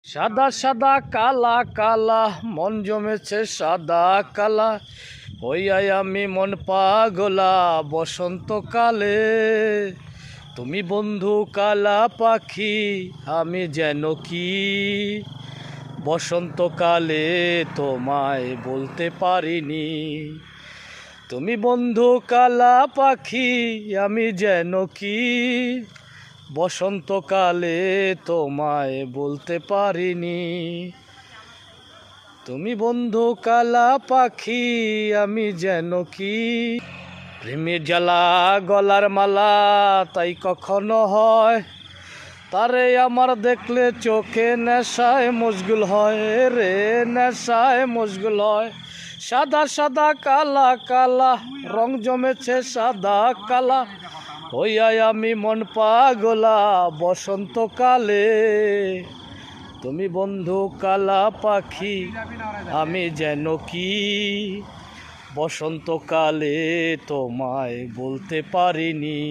সাদা সাদা কালা কালা মন জমেছে সাদা কালা হইয়াই আমি মন পাগলা বসন্তকালে। তুমি বন্ধু কালা পাখি আমি যেন কি বসন্তকালে তোমায় বলতে পারিনি। তুমি বন্ধু কালা পাখি আমি যেন কি বসন্তকালে তোমায় বলতে পারিনি। তুমি বন্ধু কালা পাখি আমি যেন কি প্রেমের জ্বালা গলার মালা তাই কখনো হয় তারে আমার দেখলে চোখে নেশায় মশগুল হয় রে, নেশায় মশগুল হয়। সাদা সাদা কালা কালা রং জমেছে সাদা কালা হইয়াই আমি মন পাগলা বসন্তকালে। তুমি বন্ধু কালা পাখি আমি যেন কি বসন্তকালে তোমায় বলতে পারিনি।